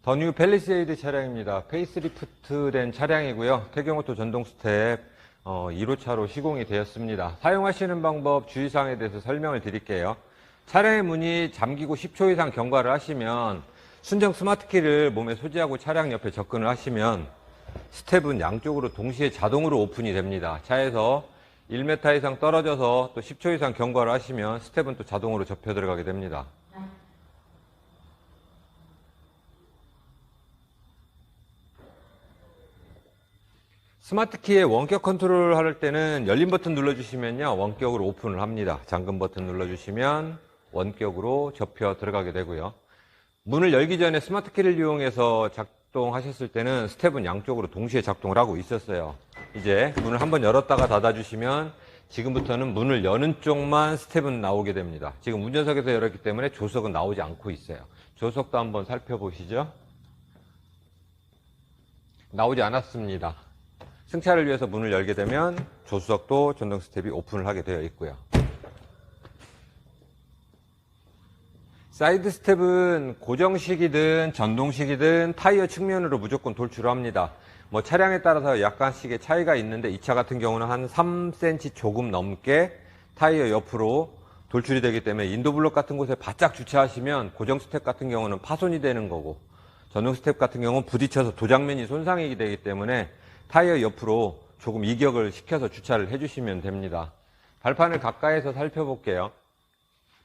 더 뉴 팰리세이드 차량입니다. 페이스리프트 된 차량이고요. 태경오토 전동 스텝 1호차로 시공이 되었습니다. 사용하시는 방법, 주의사항에 대해서 설명을 드릴게요. 차량의 문이 잠기고 10초 이상 경과를 하시면 순정 스마트키를 몸에 소지하고 차량 옆에 접근을 하시면 스텝은 양쪽으로 동시에 자동으로 오픈이 됩니다. 차에서 1m 이상 떨어져서 또 10초 이상 경과를 하시면 스텝은 또 자동으로 접혀 들어가게 됩니다. 스마트키의 원격 컨트롤을 할 때는 열린 버튼 눌러주시면요, 원격으로 오픈을 합니다. 잠금 버튼 눌러주시면 원격으로 접혀 들어가게 되고요. 문을 열기 전에 스마트키를 이용해서 작동하셨을 때는 스텝은 양쪽으로 동시에 작동을 하고 있었어요. 이제 문을 한번 열었다가 닫아주시면 지금부터는 문을 여는 쪽만 스텝은 나오게 됩니다. 지금 운전석에서 열었기 때문에 조석은 나오지 않고 있어요. 조석도 한번 살펴보시죠. 나오지 않았습니다. 승차를 위해서 문을 열게 되면 조수석도 전동 스텝이 오픈을 하게 되어 있고요. 사이드 스텝은 고정식이든 전동식이든 타이어 측면으로 무조건 돌출을 합니다. 차량에 따라서 약간씩의 차이가 있는데 이 차 같은 경우는 한 3cm 조금 넘게 타이어 옆으로 돌출이 되기 때문에 인도블록 같은 곳에 바짝 주차하시면 고정 스텝 같은 경우는 파손이 되는 거고, 전동 스텝 같은 경우는 부딪혀서 도장면이 손상이 되기 때문에 타이어 옆으로 조금 이격을 시켜서 주차를 해주시면 됩니다. 발판을 가까이서 살펴볼게요.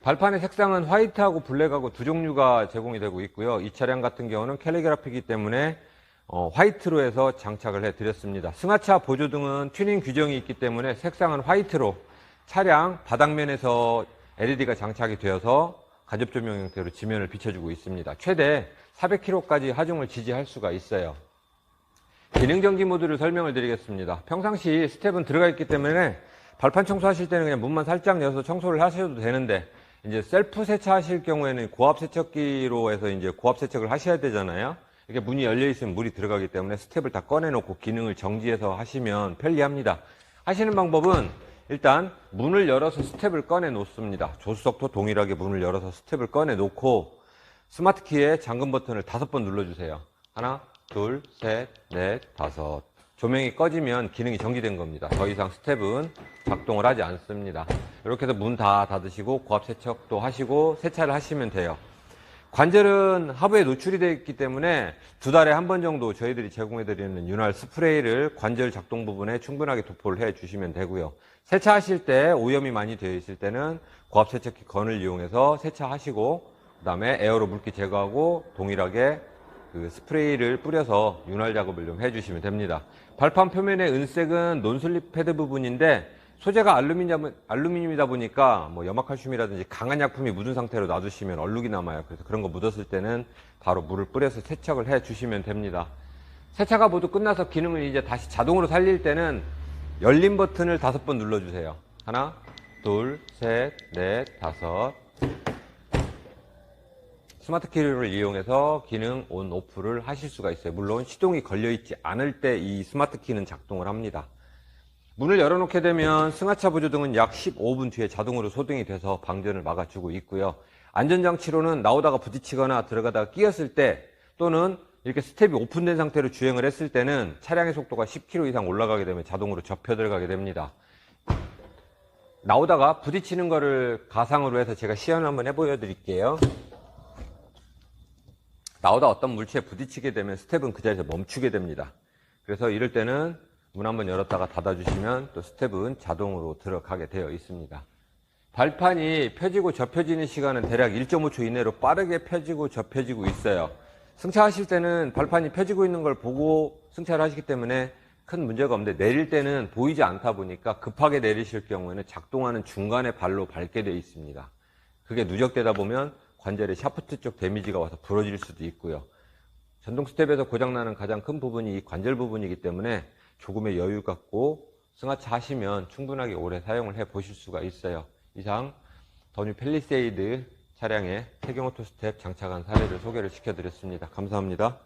발판의 색상은 화이트하고 블랙하고 두 종류가 제공이 되고 있고요. 이 차량 같은 경우는 캘리그라피이기 때문에 화이트로 해서 장착을 해드렸습니다. 승하차 보조등은 튜닝 규정이 있기 때문에 색상은 화이트로, 차량 바닥면에서 LED가 장착이 되어서 가접 조명 형태로 지면을 비춰주고 있습니다. 최대 400km까지 하중을 지지할 수가 있어요. 기능정지 모드를 설명을 드리겠습니다. 평상시 스텝은 들어가 있기 때문에 발판 청소하실 때는 그냥 문만 살짝 열어서 청소를 하셔도 되는데, 이제 셀프 세차하실 경우에는 고압 세척기로 해서 이제 고압 세척을 하셔야 되잖아요. 이렇게 문이 열려 있으면 물이 들어가기 때문에 스텝을 다 꺼내놓고 기능을 정지해서 하시면 편리합니다. 하시는 방법은 일단 문을 열어서 스텝을 꺼내 놓습니다. 조수석도 동일하게 문을 열어서 스텝을 꺼내 놓고 스마트키의 잠금 버튼을 5번 눌러주세요. 하나, 둘, 셋, 넷, 다섯. 조명이 꺼지면 기능이 정지된 겁니다. 더 이상 스텝은 작동을 하지 않습니다. 이렇게 해서 문 다 닫으시고 고압 세척도 하시고 세차를 하시면 돼요. 관절은 하부에 노출이 되어 있기 때문에 2달에 한 번 정도 저희들이 제공해 드리는 윤활 스프레이를 관절 작동 부분에 충분하게 도포를 해 주시면 되고요. 세차하실 때 오염이 많이 되어 있을 때는 고압 세척기 건을 이용해서 세차하시고, 그 다음에 에어로 물기 제거하고 동일하게 그 스프레이를 뿌려서 윤활 작업을 좀 해주시면 됩니다. 발판 표면의 은색은 논슬립 패드 부분인데 소재가 알루미늄이다 보니까 염화칼슘이라든지 강한 약품이 묻은 상태로 놔두시면 얼룩이 남아요. 그래서 그런 거 묻었을 때는 바로 물을 뿌려서 세척을 해주시면 됩니다. 세차가 모두 끝나서 기능을 이제 다시 자동으로 살릴 때는 열린 버튼을 5번 눌러주세요. 하나, 둘, 셋, 넷, 다섯. 스마트키를 이용해서 기능 온, 오프를 하실 수가 있어요. 물론 시동이 걸려있지 않을 때 이 스마트키는 작동을 합니다. 문을 열어놓게 되면 승하차 보조등은 약 15분 뒤에 자동으로 소등이 돼서 방전을 막아주고 있고요. 안전장치로는 나오다가 부딪히거나 들어가다가 끼었을 때, 또는 이렇게 스텝이 오픈된 상태로 주행을 했을 때는 차량의 속도가 10km 이상 올라가게 되면 자동으로 접혀 들어가게 됩니다. 나오다가 부딪히는 거를 가상으로 해서 제가 시연을 한번 해보여 드릴게요. 나오다 어떤 물체에 부딪히게 되면 스텝은 그 자리에서 멈추게 됩니다. 그래서 이럴 때는 문 한번 열었다가 닫아주시면 또 스텝은 자동으로 들어가게 되어 있습니다. 발판이 펴지고 접혀지는 시간은 대략 1.5초 이내로 빠르게 펴지고 접혀지고 있어요. 승차하실 때는 발판이 펴지고 있는 걸 보고 승차를 하시기 때문에 큰 문제가 없는데, 내릴 때는 보이지 않다 보니까 급하게 내리실 경우에는 작동하는 중간에 발로 밟게 되어 있습니다. 그게 누적되다 보면 관절의 샤프트 쪽 데미지가 와서 부러질 수도 있고요. 전동 스텝에서 고장나는 가장 큰 부분이 이 관절 부분이기 때문에 조금의 여유 갖고 승하차 하시면 충분하게 오래 사용을 해 보실 수가 있어요. 이상 더 뉴 팰리세이드 차량에 태경오토 스텝 장착한 사례를 소개를 시켜드렸습니다. 감사합니다.